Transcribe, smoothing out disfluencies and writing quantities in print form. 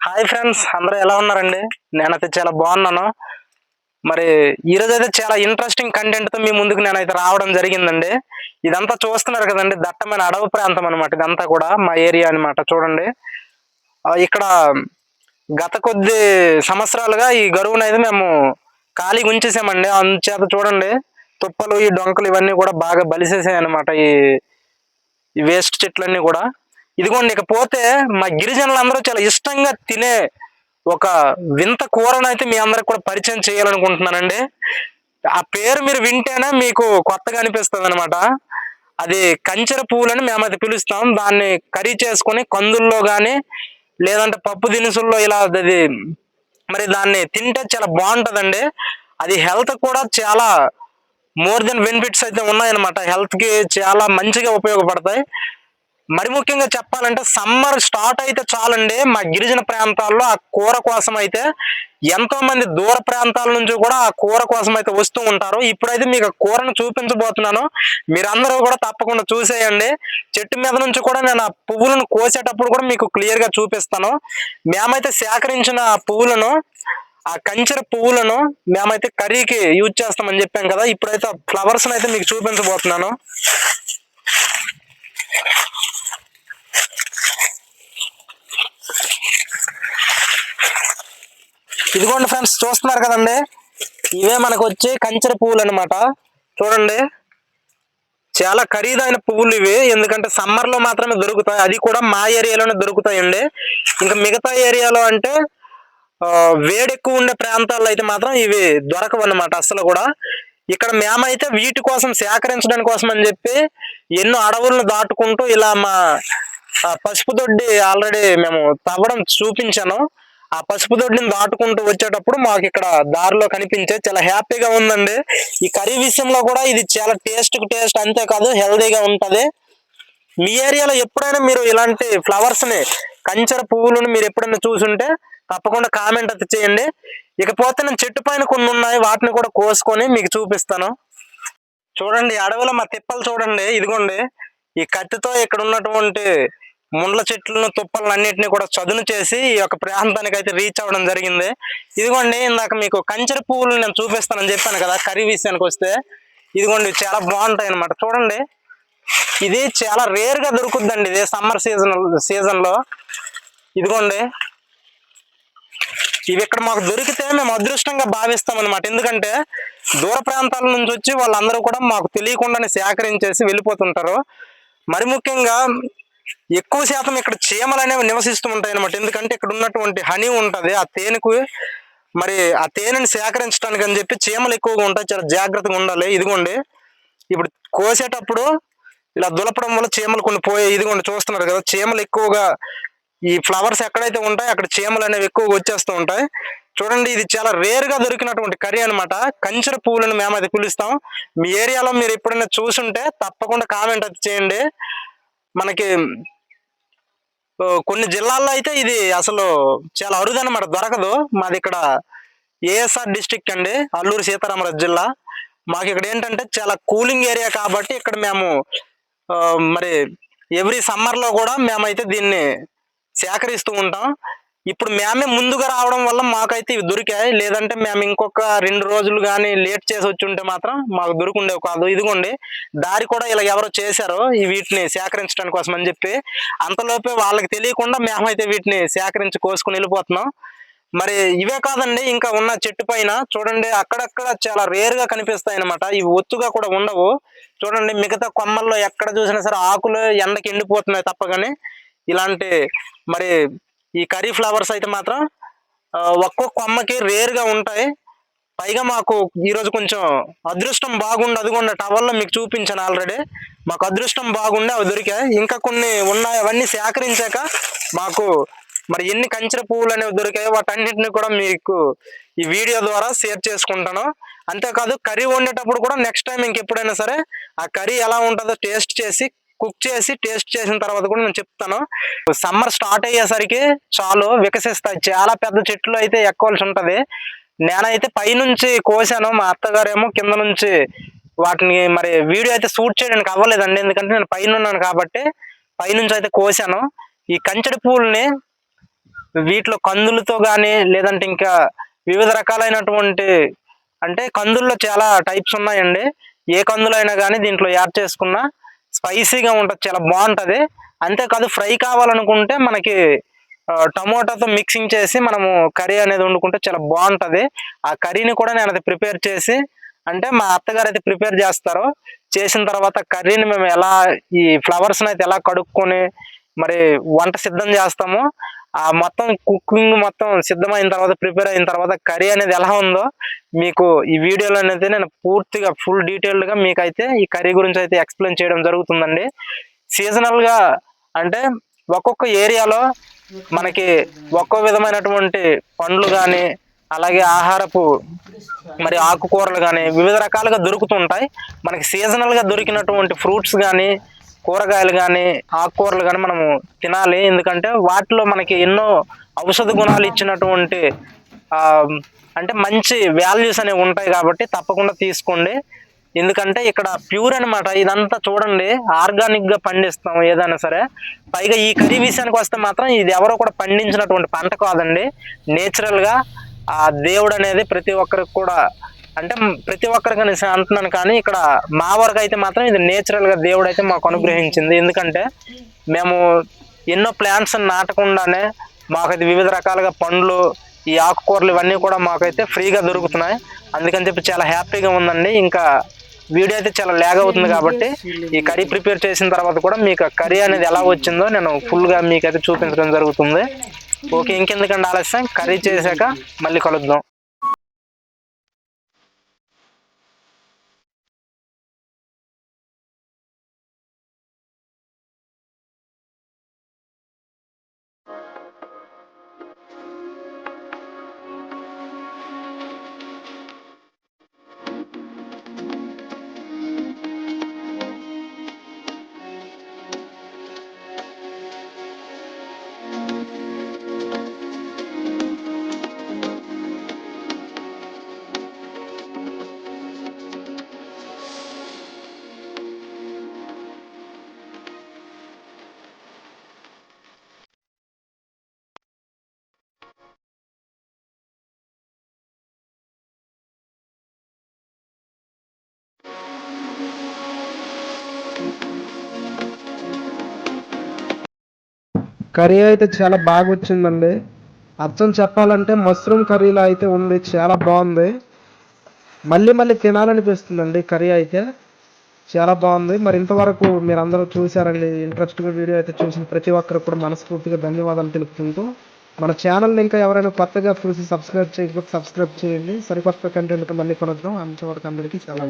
Hi friends, అందరూ ఎలా ఉన్నారండి? నేనైతే చాలా బాగున్నాను. మరి ఈరోజైతే చాలా ఇంట్రెస్టింగ్ కంటెంట్‌తో మీ ముందుకు నేనైతే రావడం జరిగిందండి. ఇదంతా చూస్తున్నారు కదండీ! దట్టమైన అడవి ప్రాంతం అనమాట ఇదంతా కూడా. మా ఏరియా అనమాట చూడండి. ఇక్కడ గత కొద్ది సంవత్సరాలుగా ఈ గరువునైతే మేము ఖాళీగా ఉంచేసామండి. అందుచేత చూడండి తుప్పలు, ఈ డొంకలు ఇవన్నీ కూడా బాగా బలిసేసాయన్నమాట. ఈ వేస్ట్ చెట్లన్నీ కూడా. ఇదిగోండి ఇకపోతే మా గిరిజనులందరూ చాలా ఇష్టంగా తినే ఒక వింత కూరనైతే మీ అందరికి కూడా పరిచయం చేయాలనుకుంటున్నానండి. ఆ పేరు మీరు వింటేనే మీకు కొత్తగా అనిపిస్తదనమాట. అది కంచెర పువ్వులని మేమైతే పిలుస్తాం. దాన్ని కర్రీ చేసుకొని కందుల్లో గాని, లేదంటే పప్పు దినుసుల్లో ఇలా అది మరి దాన్ని తింటే చాలా బావుంటదండి. అది హెల్త్‌కి కూడా చాలా మోర్ దెన్ బెనిఫిట్స్ అయితే ఉన్నాయన్నమాట. హెల్త్‌కి చాలా మంచిగా ఉపయోగపడతాయి. మరి ముఖ్యంగా చెప్పాలంటే సమ్మర్ స్టార్ట్ అయితే చాలండి మా గిరిజన ప్రాంతాల్లో ఆ కూర కోసం అయితే ఎంతో మంది దూర ప్రాంతాల నుంచి కూడా ఆ కూర కోసం అయితే వస్తూ ఉంటారు. ఇప్పుడైతే మీకు ఆ కూరను చూపించబోతున్నాను. మీరందరూ కూడా తప్పకుండా చూసేయండి. చెట్టు మీద నుంచి కూడా నేను ఆ పువ్వులను కోసేటప్పుడు కూడా మీకు క్లియర్‌గా చూపిస్తాను. మేమైతే సేకరించిన ఆ పువ్వులను, ఆ కంచెర పువ్వులను మేమైతే కర్రీకి యూజ్ చేస్తామని చెప్పాం కదా! ఇప్పుడైతే ఆ ఫ్లవర్స్‌నైతే మీకు చూపించబోతున్నాను. ఇదిగోండి ఫ్రెండ్స్, చూస్తున్నారు కదండి! ఇవే మనకొచ్చే కంచెర పువ్వులనమాట. చూడండి. చాలా ఖరీదైన పువ్వులు ఇవి. ఎందుకంటే సమ్మర్‌లో మాత్రమే దొరుకుతాయి. అది కూడా మా ఏరియాలోనే దొరుకుతాయండి. ఇంకా మిగతా ఏరియాలో అంటే వేడెక్కువ ఉండే ప్రాంతాల్లో అయితే మాత్రం ఇవి దొరకవన్నమాట అస్సలు గూడా. ఇక్కడ మేమైతే వీటి కోసం సేకరించడం కోసం అని జెప్పి ఎన్నో అడవులను దాటుకుంటూ ఇలా మా పసుపు దొడ్డి ఆల్రెడీ మేము తవ్వడం చూపించాను. ఆ పసుపు దొడ్డిని దాటుకుంటూ వచ్చేటప్పుడు మాకిక్కడ దారిలో కనిపించే చాలా హ్యాపీగా ఉందండి. ఈ కర్రీ విషయంలో కూడా ఇది చాలా టేస్ట్‌కి టేస్ట్ అంతే కాదు హెల్తీగా ఉంటది. మీ ఏరియాలో ఎప్పుడైనా మీరు ఇలాంటి ఫ్లవర్స్‌ని, కంచెర పువ్వులను మీరెప్పుడైనా చూసుంటే తప్పకుండా కామెంట్ అయితే చేయండి. ఇకపోతే నేను చెట్టు పైన కొన్నున్నాయి. వాటిని కూడా కోసుకొని మీకు చూపిస్తాను. చూడండి అడవిలో మా తిప్పలు చూడండి. ఇదిగోండి. ఈ కత్తితో ఇక్కడ ఉన్నటువంటి ముండ్ల చెట్లను, తుప్పలను అన్నిటిని కూడా చదును చేసి ఈ యొక్క ప్రాంతానికైతే రీచ్ అవ్వడం జరిగింది. ఇదిగోండి ఇందాక మీకు కంచెర పువ్వులు నేను చూపిస్తానని చెప్పాను కదా! కర్రీ విషయానికొస్తే. ఇదిగోండి చాలా బావుంటాయన్నమాట. చూడండి. ఇది చాలా రేర్‌గా దొరుకుద్దండి ఇది సమ్మర్ సీజన్‌లో. ఇదిగోండి. ఇవి ఇక్కడ మాకు దొరికితే మేము అదృష్టంగా భావిస్తామన్నమాట. ఎందుకంటే దూర ప్రాంతాల నుంచి వచ్చి వాళ్ళందరూ కూడా మాకు తెలియకుండానే సేకరించేసి వెళ్ళిపోతుంటారు. మరి ముఖ్యంగా ఎక్కువ శాతం ఇక్కడ చీమలనేవి నివసిస్తూ ఉంటాయన్నమాట. ఎందుకంటే ఇక్కడ ఉన్నటువంటి హనీ ఉంటది. ఆ తేనెకు మరి ఆ తేనెని సేకరించడానికి అని చెప్పి చీమలు ఎక్కువగా ఉంటాయి. చాలా జాగ్రత్తగా ఉండాలి. ఇదిగోండి. ఇప్పుడు కోసేటప్పుడు ఇలా దులపడం వల్ల చీమలు కొన్ని పోయాయి. ఇదిగోండి చూస్తున్నారు కదా! చీమలు ఎక్కువగా ఈ ఫ్లవర్స్ ఎక్కడైతే ఉంటాయో అక్కడ చీమలు అనేవి ఎక్కువగా వచ్చేస్తూ ఉంటాయి. చూడండి ఇది చాలా రేర్‌గా దొరికినటువంటి కర్రీ అనమాట. కంచెర పువ్వులని మేమైతే పిలుస్తాం. మీ ఏరియాలో మీరు ఎప్పుడైనా చూసుంటే తప్పకుండా కామెంట్ అయితే చేయండి. మనకి కొన్ని జిల్లాల్లో అయితే ఇది అసలు చాలా అరుదనమాట. దొరకదు. మాదిక్కడ ఏఎస్ఆర్ డిస్ట్రిక్ట్ అండి. అల్లూరు సీతారామరాజు జిల్లా. మాకిక్కడ ఏంటంటే చాలా కూలింగ్ ఏరియా కాబట్టి ఇక్కడ మేము మరి ఎవ్రీ సమ్మర్‌లో గూడా మేమైతే దీన్ని సేకరిస్తూ ఉంటాం. ఇప్పుడు మేమే ముందుగా రావడం వల్ల మాకైతే ఇవి దొరికాయి. లేదంటే మేము ఇంకొక 2 రోజులు గాని లేట్ చేసి వచ్చుంటే మాత్రం మాకు దొరికుండేవి కాదు. ఇదిగోండి దారి కూడా ఇలా ఎవరో చేశారు. వీటిని సేకరించడం కోసం అని చెప్పి. అంతలోపే వాళ్ళకి తెలియకుండా మేమైతే వీటిని సేకరించి కోసుకొని వెళ్ళిపోతున్నాం. మరి ఇవే కాదండి ఇంకా ఉన్న చెట్టు పైన చూడండి అక్కడక్కడ చాలా రేర్‌గా కనిపిస్తాయన్నమాట. ఇవి ఒత్తుగా కూడా ఉండవు. చూడండి మిగతా కొమ్మల్లో ఎక్కడ చూసినా సరే ఆకులు ఎండకి ఎండిపోతున్నాయి తప్ప గాని, ఇలాంటి మరి ఈ కర్రీ ఫ్లవర్స్ అయితే మాత్రం ఒక్కో కొమ్మకి రేర్‌గా ఉంటాయి. పైగా మాకు ఈరోజు కొంచెం అదృష్టం బాగుండి అదిగోండి టవల్‌లో మీకు చూపించాను ఆల్రెడీ. మాకు అదృష్టం బాగుండి అవి దొరికాయి. ఇంకా కొన్ని ఉన్నాయి అవన్నీ సేకరించాక మాకు మరి ఎన్ని కంచెర పువ్వులనేవి దొరికాయో వాటన్నిటిని కూడా మీకు ఈ వీడియో ద్వారా షేర్ చేసుకుంటాను. అంతేకాదు కర్రీ వండేటప్పుడు కూడా నెక్స్ట్ టైమ్ ఇంకెప్పుడైనా సరే ఆ కర్రీ ఎలా ఉంటదో కుక్ చేసి టేస్ట్ చేసిన తర్వాత కూడా నేను చెప్తాను. సమ్మర్ స్టార్ట్ అయ్యేసరికి చాలు వికసిస్తాయి. చాలా పెద్ద చెట్లు అయితే ఎక్కాల్సి ఉంటది. నేనైతే పైనుంచి కోసాను. మా అత్తగారేమో కింద నుంచి వాటిని మరి వీడియో అయితే షూట్ చేయడానికి అవ్వలేదండి. ఎందుకంటే నేను పైనున్నాను కాబట్టి పైనుంచి అయితే కోసాను. ఈ కంచెడి పువ్వుల్ని వీటిలో కందులతో కానీ లేదంటే ఇంకా వివిధ రకాలైనటువంటి అంటే కందుల్లో చాలా టైప్స్ ఉన్నాయండి. ఏ కందులైనా కానీ దీంట్లో యాడ్ చేసుకున్నా స్పైసీగా ఉంటుంది, చాలా బాగుంటుంది. అంతేకాదు ఫ్రై కావాలనుకుంటే మనకి టమోటాతో మిక్సింగ్ చేసి మనము కర్రీ అనేది వండుకుంటే చాలా బాగుంటుంది. ఆ కర్రీని కూడా నేను అది ప్రిపేర్ చేసి అంటే మా అత్తగారు అయితే ప్రిపేర్ చేస్తారో, చేసిన తర్వాత కర్రీని మేము ఎలా ఈ ఫ్లవర్స్ని అయితే ఎలా కడుక్కొని మరి వంట సిద్ధం చేస్తామో ఆ మొత్తం కుకింగ్ మొత్తం సిద్ధమైన తర్వాత ప్రిపేర్ అయిన తర్వాత కర్రీ అనేది ఎలా ఉందో మీకు ఈ వీడియోలో అనేది నేను పూర్తిగా ఫుల్ డీటెయిల్డ్గా మీకైతే ఈ కర్రీ గురించి అయితే ఎక్స్ప్లెయిన్ చేయడం జరుగుతుందండి. సీజనల్గా అంటే ఒక్కొక్క ఏరియాలో మనకి ఒక్కో విధమైనటువంటి పండ్లు కానీ అలాగే ఆహారపు మరి ఆకుకూరలు కానీ వివిధ రకాలుగా దొరుకుతుంటాయి. మనకి సీజనల్గా దొరికినటువంటి ఫ్రూట్స్ కానీ కూరగాయలు కానీ ఆకుకూరలు కానీ మనము తినాలి. ఎందుకంటే వాటిలో మనకి ఎన్నో ఔషధ గుణాలు ఇచ్చినటువంటి అంటే మంచి వాల్యూస్ అనేవి ఉంటాయి కాబట్టి తప్పకుండా తీసుకోండి. ఎందుకంటే ఇక్కడ ప్యూర్ అనమాట. ఇదంతా చూడండి, ఆర్గానిక్గా పండిస్తాం ఏదైనా సరే. పైగా ఈ కర్రీ విషయానికి వస్తే మాత్రం ఇది ఎవరో కూడా పండించినటువంటి పంట కాదండి. నేచురల్గా ఆ దేవుడు అనేది ప్రతి ఒక్కరికి కూడా అంటే ప్రతి ఒక్కరికి అంటున్నాను, కానీ ఇక్కడ మా వరకు అయితే మాత్రం ఇది నేచురల్గా దేవుడు అయితే మాకు అనుగ్రహించింది. ఎందుకంటే మేము ఎన్నో ప్లాంట్స్ నాటకుండానే మాకైతే వివిధ రకాలుగా పండ్లు ఈ ఆకుకూరలు ఇవన్నీ కూడా మాకైతే ఫ్రీగా దొరుకుతున్నాయి. అందుకని చెప్పి చాలా హ్యాపీగా ఉందండి. ఇంకా వీడియో అయితే చాలా ల్యాగ్ అవుతుంది కాబట్టి ఈ కర్రీ ప్రిపేర్ చేసిన తర్వాత కూడా మీకు కర్రీ అనేది ఎలా వచ్చిందో నేను ఫుల్గా మీకైతే చూపించడం జరుగుతుంది. ఓకే, ఇంకెందుకంటే ఆలస్యం, కర్రీ చేశాక మళ్ళీ కలుద్దాం. కర్రీ అయితే చాలా బాగా వచ్చిందండి. అర్థం చెప్పాలంటే మష్రూమ్ కర్రీలా అయితే ఉంది, చాలా బాగుంది. మళ్ళీ మళ్ళీ తినాలనిపిస్తుందండి. కర్రీ అయితే చాలా బాగుంది. మరి ఇంతవరకు మీరు అందరూ చూసారండి. ఇంట్రెస్టింగ్ వీడియో అయితే చూసిన ప్రతి ఒక్కరికి కూడా మనస్ఫూర్తిగా ధన్యవాదాలు తెలుపుకుంటూ, మన ఛానల్ని ఇంకా ఎవరైనా కొత్తగా చూసి సబ్స్క్రైబ్ చేయకపోతే సబ్స్క్రైబ్ చేయండి. సరికొత్త కంటెంట్తో మళ్ళీ కొనొద్దాం. అంతవరకు అందరికీ చాలా